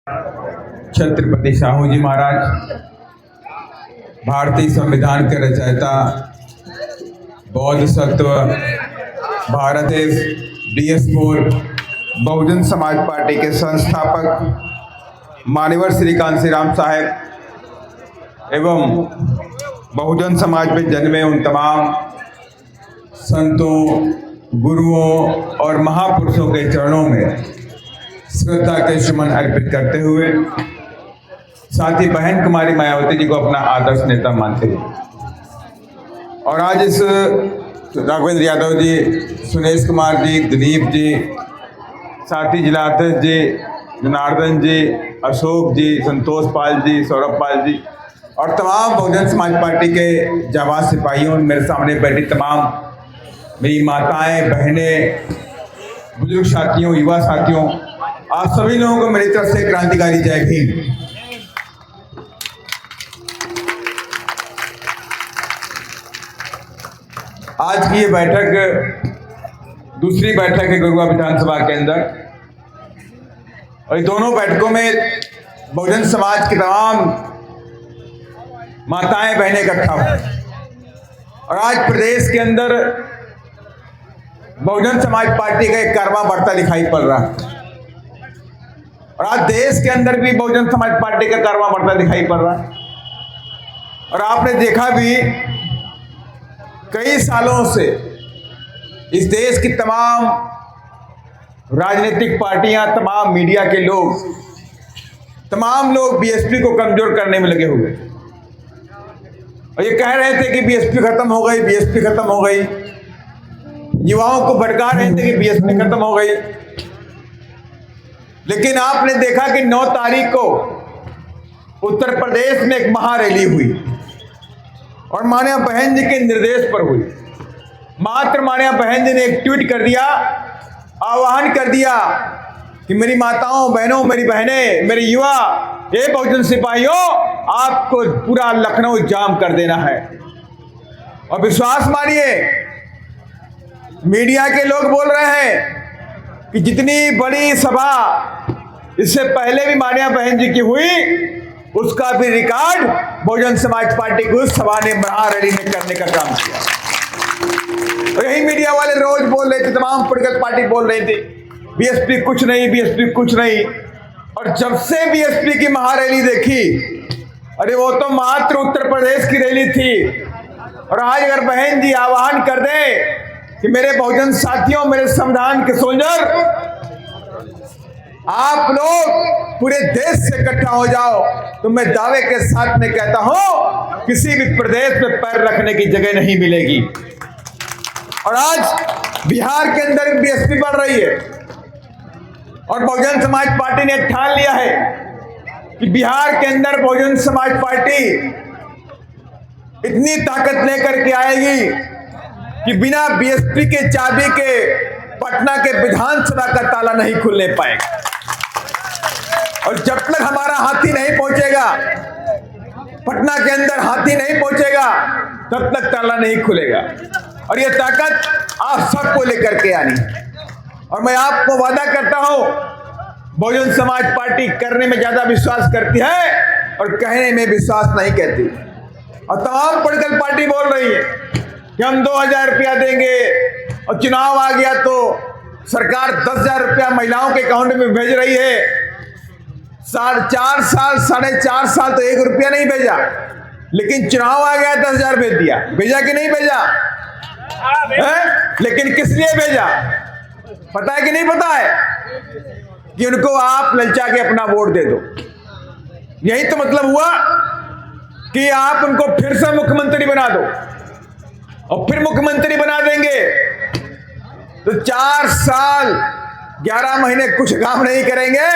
छत्रपति साहू जी महाराज, भारतीय संविधान के रचयिता, बौद्ध सत्व, भारत देश DS4 बहुजन समाज पार्टी के संस्थापक मान्यवर श्री कांसी राम साहब एवं बहुजन समाज में जन्मे उन तमाम संतों, गुरुओं और महापुरुषों के चरणों में श्रद्धा के सुमन अर्पित करते हुए साथ ही बहन कुमारी मायावती जी को अपना आदर्श नेता मानते हैं और आज इस राघवेंद्र यादव जी, सुनेश कुमार जी, दिलीप जी, साथी जिलाध्यक्ष जी, जनार्दन जी, अशोक जी, संतोष पाल जी, सौरभ पाल जी और तमाम बहुजन समाज पार्टी के जाबाज सिपाहियों, मेरे सामने बैठी तमाम मेरी माताएं, बहनें, बुजुर्ग साथियों, युवा साथियों, आप सभी लोगों को मेरी तरफ से क्रांतिकारी जय भीम। आज की ये बैठक दूसरी बैठक है गुरुआ विधानसभा के अंदर और इन दोनों बैठकों में बहुजन समाज की तमाम माताएं, बहनें इकट्ठा हुई और आज प्रदेश के अंदर बहुजन समाज पार्टी का एक कारवां बढ़ता दिखाई पड़ रहा है और आज देश के अंदर भी बहुजन समाज पार्टी का कारवां बढ़ता दिखाई पड़ रहा है और आपने देखा भी कई सालों से इस देश की तमाम राजनीतिक पार्टियां, तमाम मीडिया के लोग, तमाम लोग बीएसपी को कमजोर करने में लगे हुए और ये कह रहे थे कि बीएसपी खत्म हो गई, बीएसपी खत्म हो गई, युवाओं को भड़का रहे थे कि बीएसपी खत्म हो गई। लेकिन आपने देखा कि 9 तारीख को उत्तर प्रदेश में एक महारैली हुई और माननीय बहन जी के निर्देश पर हुई। मात्र माननीय बहन जी ने एक ट्वीट कर दिया, आह्वान कर दिया कि मेरी माताओं, बहनों, मेरी बहनें, मेरे युवा, ये बहुजन सिपाहियों, आपको पूरा लखनऊ जाम कर देना है। और विश्वास मानिए, मीडिया के लोग बोल रहे हैं कि जितनी बड़ी सभा इससे पहले भी माननीय बहन जी की हुई, उसका भी रिकॉर्ड बहुजन समाज पार्टी की उस सभा ने महारैली में करने का काम किया। और यही मीडिया वाले रोज बोल रहे थे, तमाम पॉलिटिकल पार्टी बोल रही थी बीएसपी कुछ नहीं, बीएसपी कुछ नहीं। और जब से बीएसपी की महारैली देखी, अरे वो तो मात्र उत्तर प्रदेश की रैली थी और आज अगर बहन जी आह्वान कर दें कि मेरे बहुजन साथियों, मेरे संविधान के सोल्जर, आप लोग पूरे देश से इकट्ठा हो जाओ, तो मैं दावे के साथ में कहता हूं किसी भी प्रदेश में पैर रखने की जगह नहीं मिलेगी। और आज बिहार के अंदर बीएसपी बढ़ रही है और बहुजन समाज पार्टी ने ठान लिया है कि बिहार के अंदर बहुजन समाज पार्टी इतनी ताकत लेकर के आएगी कि बिना बीएसपी के चाबी के पटना के विधानसभा का ताला नहीं खुलने पाएगा। और जब तक हमारा हाथी नहीं पहुंचेगा, पटना के अंदर हाथी नहीं पहुंचेगा, तब तक ताला नहीं खुलेगा। और ये ताकत आप सबको लेकर के आनी। और मैं आपको वादा करता हूं, बहुजन समाज पार्टी करने में ज्यादा विश्वास करती है और कहने में विश्वास नहीं करती। और तमाम पॉलिटिकल पार्टी बोल रही है कि हम 2000 रुपया देंगे और चुनाव आ गया तो सरकार 10,000 रुपया महिलाओं के अकाउंट में भेज रही है। 4 साल, 4.5 साल तो 1 रुपया नहीं भेजा, लेकिन चुनाव आ गया 10,000 भेज दिया। भेजा कि नहीं भेजा? लेकिन किस लिए भेजा पता है कि नहीं पता है? कि उनको आप ललचा के अपना वोट दे दो। यही तो मतलब हुआ कि आप उनको फिर से मुख्यमंत्री बना दो और फिर मुख्यमंत्री बना देंगे तो 4 साल 11 महीने कुछ काम नहीं करेंगे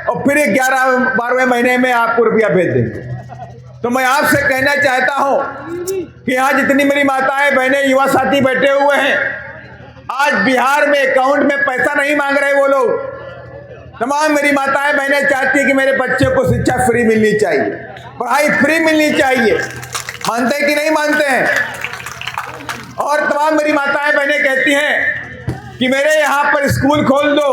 और फिर 11-12वें महीने में आपको रुपया भेज देंगे। तो मैं आपसे कहना चाहता हूं कि यहाँ जितनी मेरी माताएं, बहनें, युवा साथी बैठे हुए हैं, आज बिहार में अकाउंट में पैसा नहीं मांग रहे वो लोग। तमाम मेरी माताएं, बहनें चाहती है कि मेरे बच्चों को शिक्षा फ्री मिलनी चाहिए, पढ़ाई फ्री मिलनी चाहिए। मानते हैं कि नहीं मानते हैं? और तमाम मेरी माताएं, बहनें कहती हैं कि मेरे यहाँ पर स्कूल खोल दो,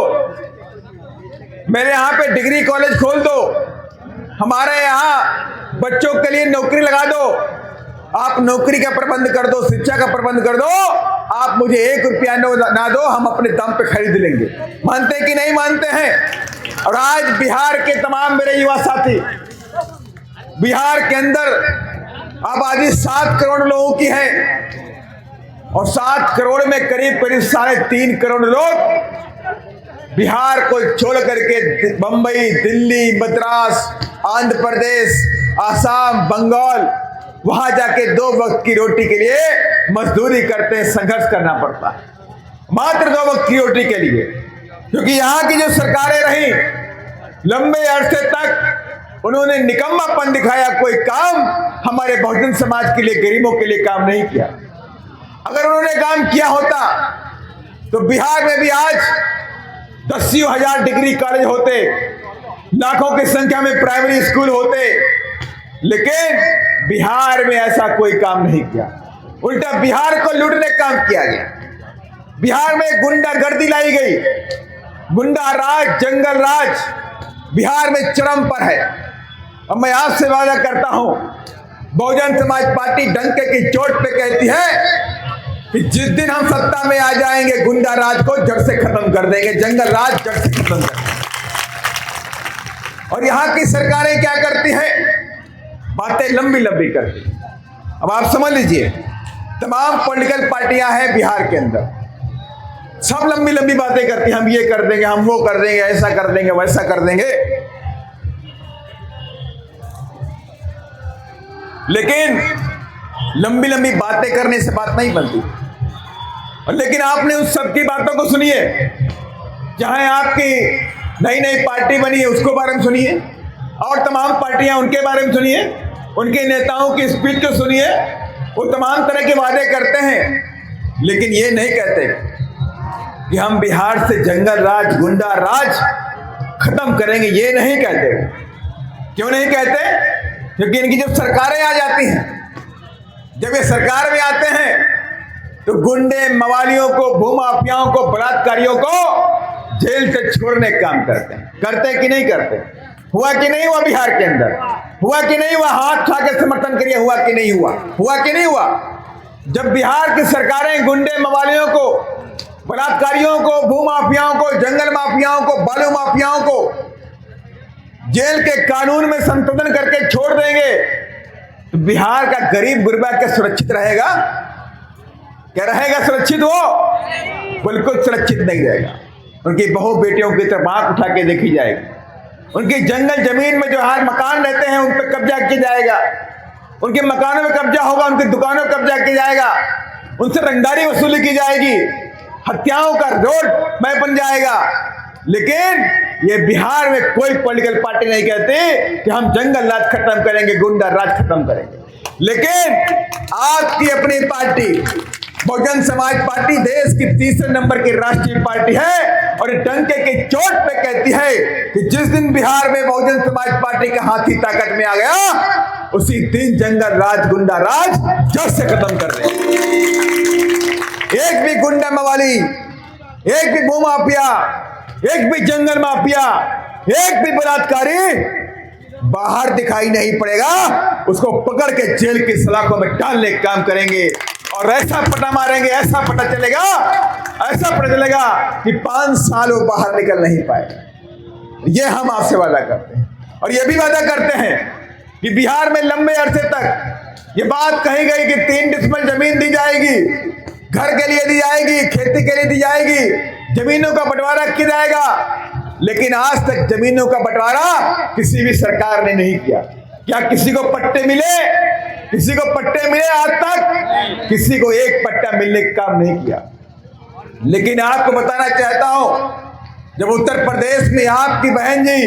मेरे यहाँ पे डिग्री कॉलेज खोल दो, हमारे यहाँ बच्चों के लिए नौकरी लगा दो, आप नौकरी का प्रबंध कर दो, शिक्षा का प्रबंध कर दो, आप मुझे 1 रुपया ना दो, हम अपने दम पे खरीद लेंगे। मानते कि नहीं मानते हैं? और आज बिहार के तमाम मेरे युवा साथी, बिहार के अंदर आबादी 7 करोड़ लोगों की है और 7 करोड़ में करीब करीब 3.5 करोड़ लोग बिहार को छोड़ करके बंबई, दिल्ली, मद्रास, आंध्र प्रदेश, आसाम, बंगाल, वहां जाके 2 वक्त की रोटी के लिए मजदूरी करते हैं, संघर्ष करना पड़ता है, मात्र 2 वक्त की रोटी के लिए। क्योंकि यहां की जो सरकारें रही, लंबे अरसे तक उन्होंने निकम्मापन दिखाया, कोई काम हमारे बहुजन समाज के लिए, गरीबों के लिए काम नहीं किया। अगर उन्होंने काम किया होता तो बिहार में भी आज 10,000 डिग्री कॉलेज होते, लाखों की संख्या में प्राइमरी स्कूल होते, लेकिन बिहार में ऐसा कोई काम नहीं किया। उल्टा बिहार को लूटने का काम किया गया। बिहार में गुंडागर्दी लाई गई, गुंडा राज, जंगल राज बिहार में चरम पर है। अब मैं आपसे वादा करता हूं, बहुजन समाज पार्टी डंके की चोट पे कहती है कि जिस दिन हम सत्ता में आ जाएंगे, गुंडा राज को जड़ से खत्म कर देंगे, जंगल राज जड़ से खत्म कर देंगे। और यहां की सरकारें क्या करती हैं? बातें लंबी लंबी करती। अब आप समझ लीजिए, तमाम पॉलिटिकल पार्टियां हैं बिहार के अंदर, सब लंबी लंबी बातें करती हैं, हम ये कर देंगे, हम वो कर देंगे, ऐसा कर देंगे, वैसा कर देंगे। लेकिन लंबी लंबी बातें करने से बात नहीं बनती। लेकिन आपने उस सब की बातों को सुनिए, चाहे आपकी नई नई पार्टी बनी है उसको बारे में सुनिए, और तमाम पार्टियां उनके बारे में सुनिए, उनके नेताओं की स्पीच को सुनिए। वो तमाम तरह के वादे करते हैं, लेकिन ये नहीं कहते कि हम बिहार से जंगल राज, गुंडा राज खत्म करेंगे, ये नहीं कहते। क्यों नहीं कहते? क्योंकि इनकी जब सरकारें आ जाती हैं, जब ये सरकार में आते हैं, तो गुंडे, मवालियों को, भूमाफियाओं को, बलात्कारियों को जेल से छोड़ने का काम करते हैं। करते कि नहीं करते? हुआ कि नहीं हुआ बिहार के अंदर? हुआ कि नहीं हुआ? हाथ उठा के समर्थन करिए, हुआ कि नहीं हुआ? हुआ कि नहीं हुआ? जब बिहार की सरकारें गुंडे, मवालियों को, बलात्कारियों को, भूमाफियाओं को, जंगल माफियाओं को, बालू माफियाओं को जेल के कानून में संशोधन करके छोड़ देंगे, तो बिहार का गरीब गुरबा क्या सुरक्षित रहेगा? क्या रहेगा सुरक्षित? वो बिल्कुल सुरक्षित नहीं रहेगा। उनकी बहू बेटियों की तरफ आंख उठा के देखी जाएगी, उनकी जंगल जमीन में जो हार मकान रहते हैं उन पर कब्जा किया जाएगा, उनके मकानों में कब्जा होगा, उनकी दुकानों में कब्जा किया जाएगा, उनसे रंगदारी वसूली की जाएगी, हत्याओं का रोड मैप बन जाएगा। लेकिन ये बिहार में कोई पॉलिटिकल पार्टी नहीं कहती कि हम जंगल राज खत्म करेंगे, गुंडा राज खत्म करेंगे। लेकिन आपकी अपनी पार्टी बहुजन समाज पार्टी देश की 3रे नंबर की राष्ट्रीय पार्टी है, और डंके की चोट पे कहती है कि जिस दिन बिहार में बहुजन समाज पार्टी का हाथी ताकत में आ गया, उसी दिन जंगल राज, गुंडा राज जड़ से खत्म कर देंगे। एक भी गुंडा मवाली, एक भी भूमाफिया, एक भी जंगल माफिया, एक भी बलात्कारी बाहर दिखाई नहीं पड़ेगा, उसको पकड़ के जेल की सलाखों में डालने का काम करेंगे। और ऐसा पटा मारेंगे, ऐसा पता चलेगा, ऐसा पता चलेगा कि 5 साल वो बाहर निकल नहीं पाएगा। ये हम आपसे वादा करते हैं। और ये भी वादा करते हैं कि बिहार में लंबे अरसे तक ये बात कही गई कि 3 डिसमिल जमीन दी जाएगी, घर के लिए दी जाएगी, खेती के लिए दी जाएगी, जमीनों का बंटवारा किया जाएगा। लेकिन आज तक जमीनों का बंटवारा किसी भी सरकार ने नहीं किया। क्या किसी को पट्टे मिले? किसी को पट्टे मिले? आज तक किसी को एक पट्टा मिलने का काम नहीं किया। लेकिन आपको बताना चाहता हूं, जब उत्तर प्रदेश में आपकी बहन जी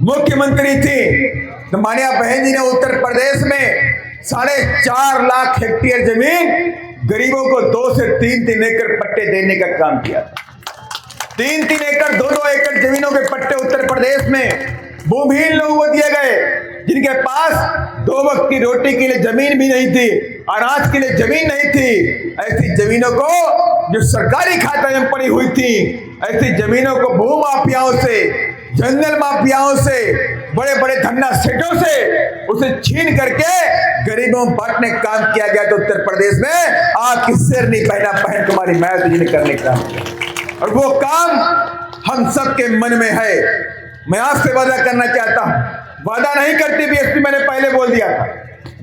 मुख्यमंत्री थी, तो माननीय बहन जी ने उत्तर प्रदेश में 4.5 लाख हेक्टेयर जमीन गरीबों को 2 से 3 एकड़ पट्टे देने का काम किया। 3 एकड़, 2 एकड़ जमीनों के पट्टे उत्तर प्रदेश में भूमिहीन लोगों को दिए गए, जिनके पास 2 वक्त की रोटी के लिए जमीन भी नहीं थी, अनाज के लिए जमीन नहीं थी। ऐसी जमीनों को जो सरकारी खाते में पड़ी हुई थी, ऐसी जमीनों को भूमाफियाओं से जंगल माफियाओं से, बड़े बड़े धन्ना सेठों से उसे छीन करके गरीबों में बांटने का काम किया गया। तो उत्तर प्रदेश में आपकी शेरनी पहना बहन कुमारी मायावती जी ने करने का काम किया, और वो काम हम सबके मन में है। मैं आपसे वादा करना चाहता हूं, वादा नहीं करती बीएसपी, मैंने पहले बोल दिया था।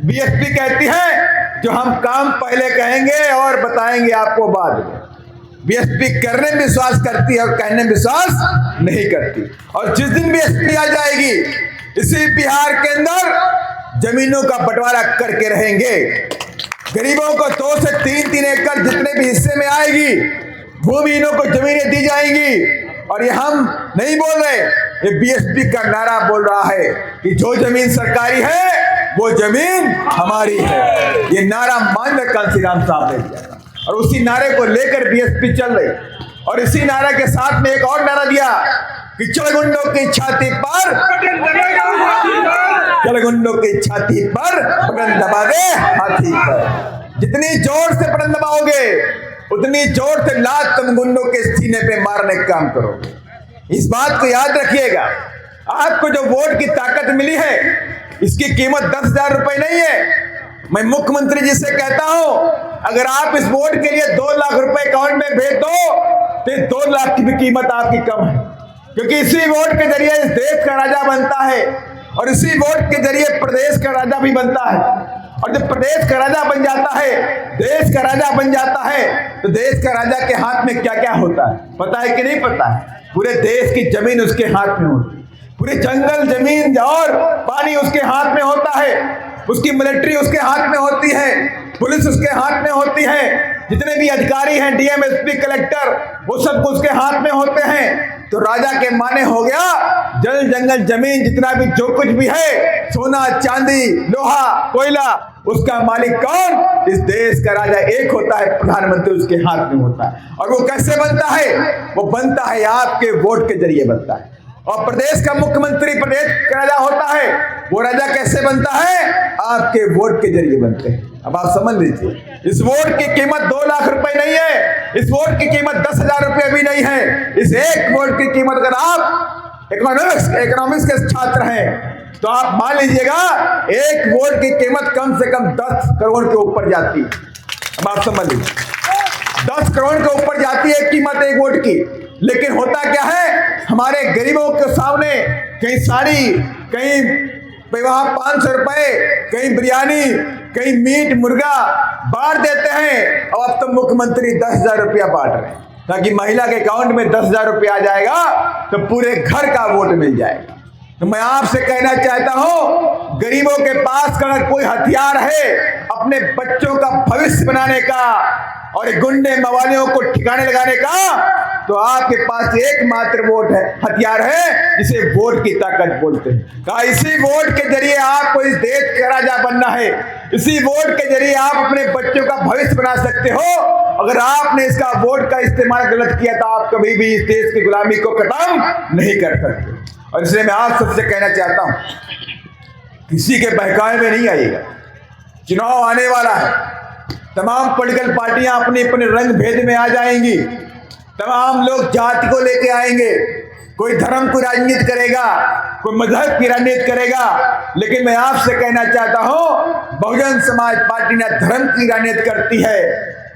बीएसपी कहती है जो हम काम पहले कहेंगे और बताएंगे आपको बाद में। बीएसपी करने में विश्वास करती है और कहने में विश्वास नहीं करती। और जिस दिन बीएसपी आ जाएगी, इसी बिहार के अंदर जमीनों का बंटवारा करके रहेंगे। गरीबों को 2 से 3 एकड़ जितने भी हिस्से में आएगी, भूमिहीनों को जमीनें दी जाएंगी। और ये हम नहीं बोल रहे, ये बीएसपी का नारा बोल रहा है कि जो जमीन सरकारी है वो जमीन हमारी है। ये नारा माननीय कांशीराम साहब ने दिया था, और उसी नारे को लेकर बीएसपी चल रही। और इसी नारे के साथ में एक और नारा दिया कि चलगुंडों की छाती पर, चलगुंडों की छाती पर बटन दबा दे हाथी पर। जितनी जोर से बटन दबाओगे, उतनी जोर से लात तुम गुंडों के सीने पे मारने का काम करोगे। इस बात को याद रखिएगा। आपको जो वोट की ताकत मिली है, इसकी कीमत 10,000 रुपए नहीं है। मैं मुख्यमंत्री जी से कहता हूं, अगर आप इस वोट के लिए 2 लाख रुपए अकाउंट में भेज दो, तो 2 लाख की भी कीमत आपकी कम है। क्योंकि इसी वोट के जरिए इस देश का राजा बनता है, और इसी वोट के जरिए प्रदेश का राजा भी बनता है। और जब प्रदेश का राजा बन जाता है, देश का राजा बन जाता है, तो देश का राजा के हाथ में क्या क्या होता है पता है कि नहीं पता है? पूरे देश की जमीन उसके हाथ में होती है, पूरे जंगल जमीन और पानी उसके हाथ में होता है, उसकी मिलिट्री उसके हाथ में होती है, पुलिस उसके हाथ में होती है, जितने भी अधिकारी हैं, डीएम, एसपी, कलेक्टर, वो सब उसके हाथ में होते हैं। तो राजा के माने हो गया जल जंगल जमीन, जितना भी जो कुछ भी है, सोना चांदी लोहा कोयला, उसका मालिक कौन? इस देश का राजा एक होता है, प्रधानमंत्री उसके हाथ में होता है। और वो कैसे बनता है? वो बनता है आपके वोट के जरिए बनता है। और प्रदेश का मुख्यमंत्री प्रदेश का राजा होता है, वो राजा कैसे बनता है? आपके वोट के जरिए बनते हैं। अब आप समझ लीजिए, इस वोट की कीमत 2 लाख रुपए नहीं है, इस वोट की कीमत 10,000 रुपए भी नहीं है। इस एक वोट की कीमत, अगर आप इकोनॉमिक्स के छात्र हैं तो आप मान लीजिएगा, एक वोट की कीमत कम से कम 10 करोड़ के ऊपर जाती है। अब आप समझ लीजिए, 10 करोड़ के ऊपर जाती है कीमत एक वोट की। लेकिन होता क्या है, हमारे गरीबों के सामने कहीं साड़ी, कहीं वहां 500 रुपए, कहीं बिरयानी, कहीं मीट मुर्गा बांट देते हैं। और अब तो मुख्यमंत्री 10,000 रुपया बांट रहे हैं, ताकि महिला के अकाउंट में 10,000 रुपया आ जाएगा तो पूरे घर का वोट मिल जाएगा। तो मैं आपसे कहना चाहता हूं, गरीबों के पास अगर कोई हथियार है अपने बच्चों का भविष्य बनाने का और गुंडे मवालियों को ठिकाने लगाने का, तो आपके पास एकमात्र वोट है, हथियार है, जिसे वोट की ताकत बोलते हैं। कहा इसी वोट के जरिए आपको इस देश का राजा बनना है, इसी वोट के जरिए आप अपने बच्चों का भविष्य बना सकते हो। अगर आपने इसका वोट का इस्तेमाल गलत किया तो आप कभी भी इस देश की गुलामी को खत्म नहीं कर सकते। और इसलिए मैं आप सबसे कहना चाहता हूं, किसी के बहकावे में नहीं आइएगा। चुनाव आने वाला है, तमाम पॉलिटिकल पार्टियां अपने अपने रंग भेद में आ जाएंगी, तमाम लोग जाति को लेके आएंगे, कोई धर्म की राजनीति करेगा, कोई मजहब की राजनीति करेगा। लेकिन मैं आपसे कहना चाहता हूं, बहुजन समाज पार्टी न धर्म की राजनीति करती है,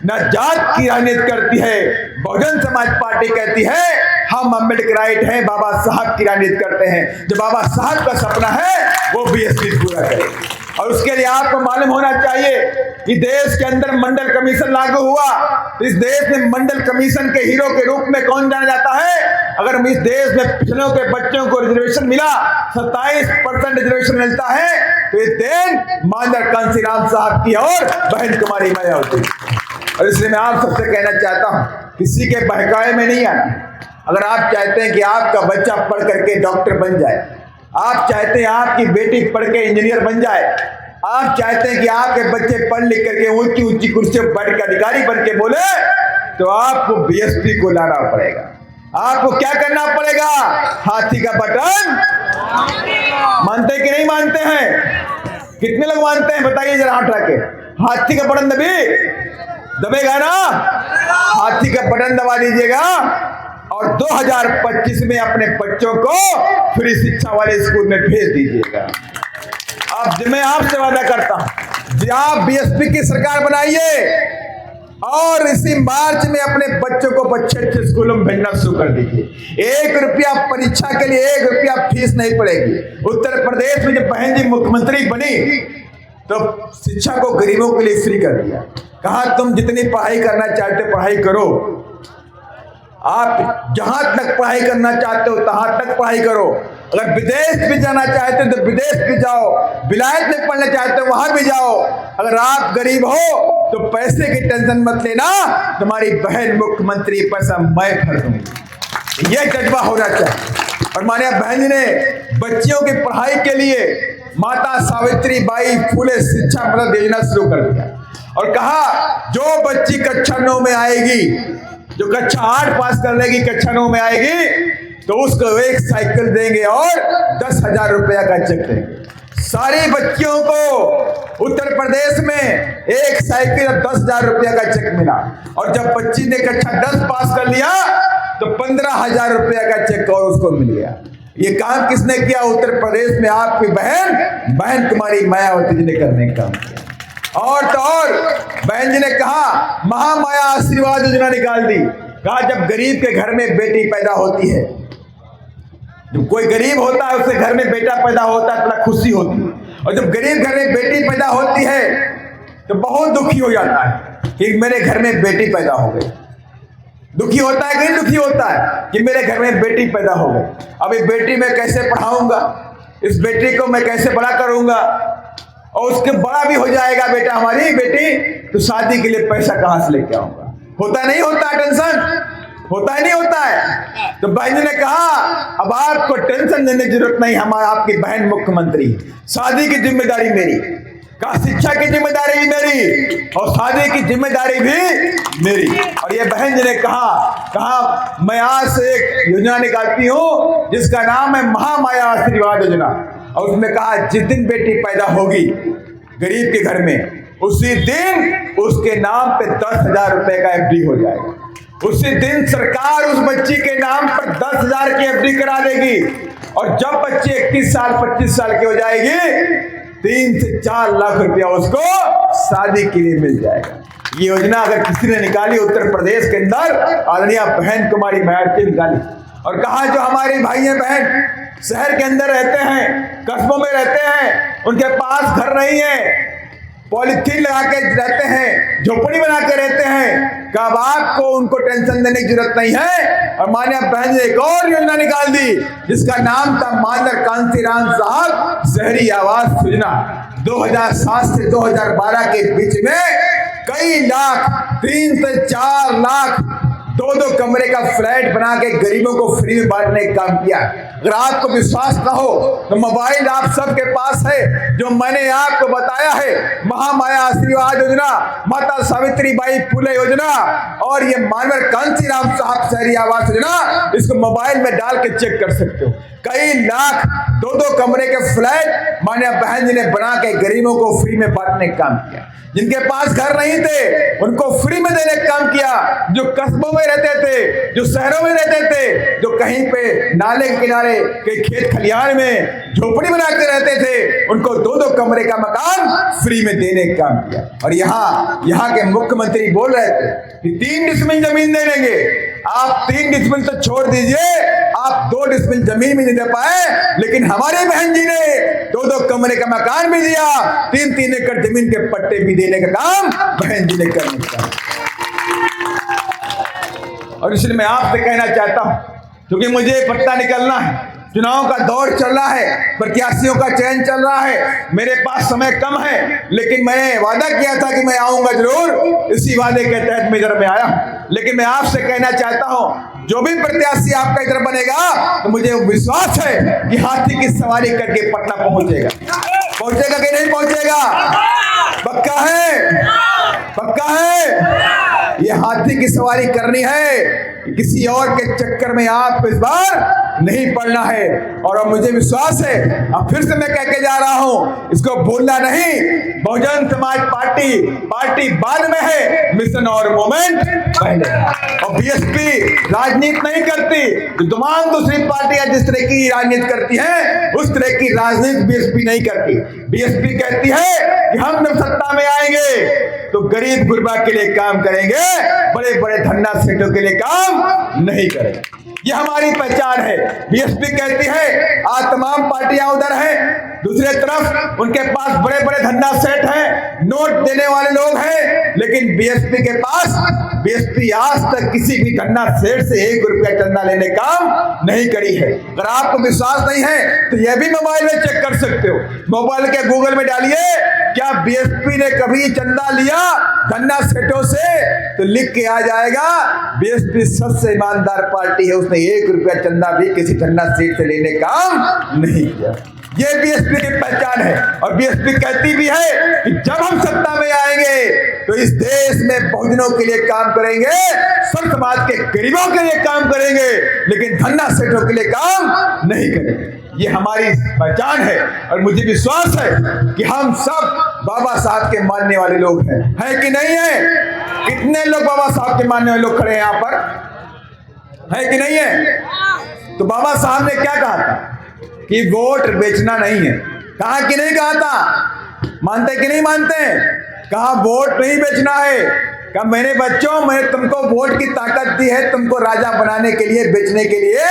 न जात की राजनीति करती है। बहुजन समाज पार्टी कहती है हम अम्बेडकराइट हैं, बाबा साहब की राजनीति करते हैं। जो बाबा साहब का सपना है वो बीएसपी पूरा करेगी। और उसके लिए आपको मालूम होना चाहिए कि देश के अंदर मंडल कमीशन लागू हुआ, तो इस देश में मंडल कमीशन के हीरो के रूप में कौन जाना जाता है? अगर इस देश में पिछड़ों के बच्चों को रिजर्वेशन मिला, 27% रिजर्वेशन मिलता है, तो ये देन माननीय कांशीराम साहब की और बहन कुमारी मायावती। और इसलिए मैं आप सबसे कहना चाहता हूं, किसी के बहकावे में नहीं आना। अगर आप चाहते हैं कि आपका बच्चा पढ़ करके डॉक्टर बन जाए, आप चाहते हैं आपकी बेटी पढ़ के इंजीनियर बन जाए, आप चाहते हैं कि आपके बच्चे पढ़ लिख करके ऊंची ऊंची कुर्सियों पर बैठ के अधिकारी बन के बोले, तो आपको बीएसपी को लाना पड़ेगा। आपको क्या करना पड़ेगा? हाथी का बटन मानते कि नहीं मानते हैं? कितने लोग मानते हैं बताइए जरा हाथ रख के। हाथी का बटन दबेगा ना? हाथी का बटन दबा दीजिएगा और 2025 में अपने बच्चों को फ्री शिक्षा वाले स्कूल में भेज दीजिएगा। अब मैं आपसे वादा करता हूं, आप बीएसपी की सरकार बनाइए और इसी मार्च में अपने बच्चों को अच्छे स्कूलों में भेजना शुरू कर दीजिए। 1 रुपया परीक्षा के लिए 1 रुपया फीस नहीं पड़ेगी। उत्तर प्रदेश में जब बहन जी मुख्यमंत्री बनी तो शिक्षा को गरीबों के लिए फ्री कर दिया। कहा तुम जितनी पढ़ाई करना चाहते पढ़ाई करो, आप जहां तक पढ़ाई करना चाहते हो तहां तक पढ़ाई करो। अगर विदेश भी जाना चाहते हो तो विदेश भी जाओ, विलायत में पढ़ना चाहते हो वहां भी जाओ। अगर आप गरीब हो तो पैसे की टेंशन मत लेना, तुम्हारी बहन मुख्यमंत्री पैसा मैं भर दूंगी। यह जज्बा होना चाहिए। और माननीय बहन जी ने बच्चियों की पढ़ाई के लिए माता सावित्रीबाई फुले शिक्षा मदद योजना शुरू कर दिया और कहा जो बच्ची कक्षा 9 में आएगी, जो कक्षा 8 पास कर लेगी, कक्षा 9 में आएगी तो उसको 1 साइकिल देंगे और 10,000 रुपया का चेक देंगे। सारी बच्चियों को उत्तर प्रदेश में 1 साइकिल और 10,000 रुपया का चेक मिला। और जब बच्ची ने कक्षा 10 पास कर लिया तो 15,000 रुपया का चेक और उसको मिल गया। ये काम किसने किया? उत्तर प्रदेश में आपकी बहन कुमारी मायावती जी ने करने का काम किया। और तो और बहन जी ने कहा महामाया आशीर्वाद योजना निकाल दी। कहा जब गरीब के घर में बेटी पैदा होती है, जब कोई गरीब होता है उसके घर में बेटा पैदा होता है तो खुशी होती है, और जब गरीब घर में बेटी पैदा होती है तो बहुत दुखी हो जाता है कि मेरे घर में बेटी पैदा हो गई। दुखी होता है कि नहीं दुखी होता है कि मेरे घर में बेटी पैदा हो गई। अब ये बेटी मैं कैसे पढ़ाऊंगा, इस बेटी को मैं कैसे बड़ा करूंगा, और उसके बड़ा भी हो जाएगा बेटा हमारी बेटी तो शादी के लिए पैसा कहां से लेके आऊंगा। होता नहीं होता टेंशन, होता ही नहीं होता है। तो बहन जी ने कहा अब आपको टेंशन लेने की जरूरत नहीं, हमारा आपकी बहन मुख्यमंत्री, शादी की जिम्मेदारी मेरी, कहा शिक्षा की जिम्मेदारी भी मेरी और शादी की जिम्मेदारी भी मेरी। और ये बहन जी ने कहा मैं आज से एक योजना निकालती हूं जिसका नाम है महामाया आशीर्वाद योजना। और उसने कहा जिस दिन बेटी पैदा होगी गरीब के घर में उसी दिन उसके नाम पे 10,000 रुपए का FD हो जाएगा। उसी दिन सरकार उस बच्ची के नाम पर 10,000 की FD करा देगी। और जब बच्ची 21 साल 25 साल की हो जाएगी 3 से 4 लाख रुपया उसको शादी के लिए मिल जाएगा। ये योजना अगर किसी ने निकाली उत्तर प्रदेश के अंदर, आदरणीय बहन कुमारी मायावती निकाली। और कहा जो हमारे भाई बहन शहर के अंदर रहते हैं, कस्बों में रहते हैं, उनके पास घर नहीं है, पॉलिथीन लगा के रहते हैं, झोपड़ी बना के रहते हैं, कब आपको उनको टेंशन देने की जरूरत नहीं है। और माननीय बहन ने एक और योजना निकाल दी जिसका नाम था मानर कांतिराम साहब शहरी आवास योजना। 2007 से 2012 के बीच में कई लाख 3 से 4 लाख 2-2 कमरे का फ्लैट बना के गरीबों को फ्री में बांटने का काम किया। अगर आपको विश्वास ना हो तो मोबाइल आप सबके पास है, जो मैंने आपको बताया है, महामाया आशीर्वाद योजना, माता सावित्रीबाई फुले योजना और ये मानवर कांतिराम साहब शहरी आवास योजना, इसको मोबाइल में डाल के चेक कर सकते हो। कई लाख 2-2 कमरे के फ्लैट माननीय बहन जी ने बना के गरीबों को फ्री में बांटने का काम किया। जिनके पास घर नहीं थे उनको फ्री में देने का काम किया। जो कस्बों में रहते थे, जो शहरों में रहते थे, जो कहीं पे नाले के किनारे के खेत खलिहान में झोपड़ी बना के रहते थे, उनको 2-2 कमरे का मकान फ्री में देने का काम किया। और यहाँ के मुख्यमंत्री बोल रहे थे कि 3 डिसमिल जमीन दे देंगे। आप 3 डिसमिल तो छोड़ दीजिए, आप 2 डिसमिल जमीन भी नहीं दे पाए, लेकिन हमारे बहन जी ने 2-2 कमरे का मकान भी दिया, 3-3 एकड़ जमीन के पट्टे भी देने का काम बहन जी ने करने का। और इसलिए मैं आपसे कहना चाहता हूं, क्योंकि मुझे पत्ता निकलना है, चुनाव का दौर चल रहा है, प्रत्याशियों का चयन चल रहा है, मेरे पास समय कम है, लेकिन मैंने वादा किया था कि मैं आऊंगा जरूर। इसी वादे के तहत मैं इधर में आया हूं। लेकिन मैं आपसे कहना चाहता हूं, जो भी प्रत्याशी आपका इधर बनेगा तो मुझे विश्वास है कि हाथी की सवारी करके पटना पहुंचेगा कि नहीं पहुंचेगा? पक्का है? पक्का है? ये हाथी की सवारी करनी है, किसी और के चक्कर में आप इस बार नहीं पड़ना है। और अब मुझे विश्वास है, अब फिर से मैं कह के जा रहा हूं, इसको भूलना नहीं। बहुजन समाज पार्टी बाद में है, मिशन और मूवमेंट पहले। और बीएसपी राजनीति नहीं करती, जो तमाम दूसरी पार्टियां जिस तरह की राजनीति करती हैं, उस तरह की राजनीति बीएसपी नहीं करती। बीएसपी कहती है कि हम जब सत्ता में आएंगे तो गरीब गुरबा के लिए काम करेंगे, बड़े बड़े धन्ना सेठों के लिए काम नहीं करेंगे। ये हमारी पहचान है। बीएसपी कहती है आज तमाम पार्टियां उधर हैं, दूसरे तरफ उनके पास बड़े बड़े धन्ना सेठ हैं, नोट देने वाले लोग हैं, लेकिन बीएसपी के पास, बीएसपी आज तक किसी भी धन्ना सेठ से 1 रुपया चंदा लेने काम नहीं करी है। अगर आपको विश्वास नहीं है तो यह भी मोबाइल में चेक कर सकते हो। मोबाइल के गूगल में डालिए, क्या बीएसपी ने कभी चंदा लिया धन्ना सेठों से, तो लिख के आ जाएगा बीएसपी सबसे ईमानदार पार्टी है, उसने 1 रुपया चंदा भी किसी धन्ना सेठ से लेने काम नहीं किया। ये बीएसपी की पहचान है। और बीएसपी कहती भी है कि जब हम सत्ता में आएंगे तो इस देश में बहुजनों के लिए काम करेंगे, सब समाज के गरीबों के लिए काम करेंगे, लेकिन धन्ना सेठों के लिए काम नहीं करेंगे। ये हमारी पहचान है। और मुझे विश्वास है कि हम सब बाबा साहब के मानने वाले लोग हैं, है कि नहीं है? कितने लोग बाबा साहब के मानने वाले लोग खड़े हैं यहाँ पर, है कि नहीं है? तो बाबा साहब ने क्या कहा था कि वोट बेचना नहीं है। कहा कि नहीं कहा था? मानते कि नहीं मानते? कहा वोट नहीं बेचना है। कहा मेरे बच्चों, मैंने तुमको वोट की ताकत दी है, तुमको राजा बनाने के लिए, बेचने के लिए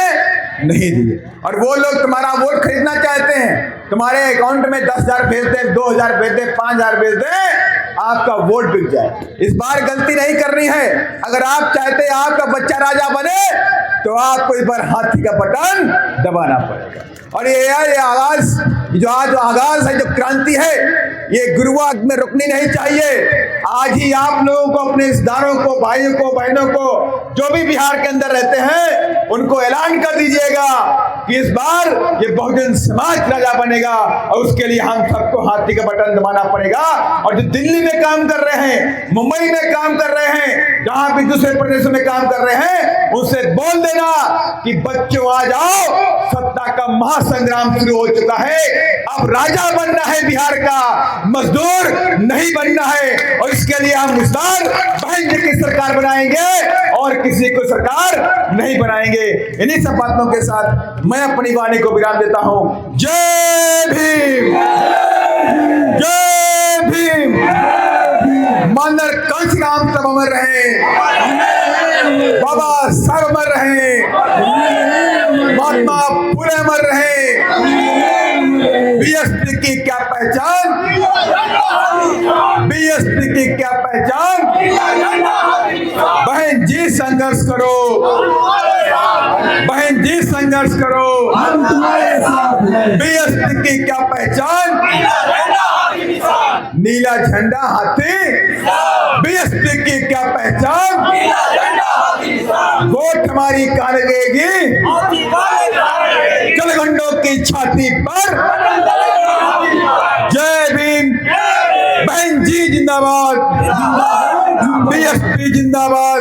नहीं दी। और वो लोग तुम्हारा वोट खरीदना चाहते हैं, तुम्हारे अकाउंट में 10,000 भेज दे, 2,000 भेज दे, 5,000 भेज दे, आपका वोट बिक जाए। इस बार गलती नहीं करनी है। अगर आप चाहते हैं आपका बच्चा राजा बने तो आपको इस बार हाथी का बटन दबाना पड़ेगा। और ये आगाज, जो आज आगाज है, जो क्रांति है, ये गुरुवार में रुकनी नहीं चाहिए। आज ही आप लोगों को, अपने रिश्तेदारों को, भाइयों को, बहनों को, जो भी बिहार के अंदर रहते हैं, उनको ऐलान कर दीजिएगा कि इस बार ये बहुजन समाज राजा बनेगा, और उसके लिए हम सबको हाथी का बटन दबाना पड़ेगा। और जो दिल्ली में काम कर रहे हैं, मुंबई में काम कर रहे हैं, जहां भी दूसरे प्रदेशों में काम कर रहे हैं, उनसे बोल देना कि बच्चों आ जाओ, सत्ता का महासंग्राम शुरू हो चुका है। अब राजा बनना है बिहार का, मजदूर नहीं बनना है। और इसके लिए हम इस बार बहन जी की सरकार बनाएंगे और किसी को सरकार नहीं बनाएंगे। इन्हीं सब बातों के साथ मैं अपनी वाणी को विराम देता हूं। जय भीम, जय भीम। मानर कंस राम सब अमर रहे, बाबा साहब अमर रहे, महात्मा फुले अमर रहे। बीएसपी की क्या पहचान, बीएसपी की क्या पहचान। बहन जी संघर्ष करो, बहन जी संघर्ष करो। बीएसपी की क्या पहचान, नीला झंडा हाथी। बीएसपी की क्या पहचान, वोट हमारी कहां लगेगी, जलगंडों की छाती पर। जय भीम, बहन जी जिंदाबाद, बीएसपी जिंदाबाद।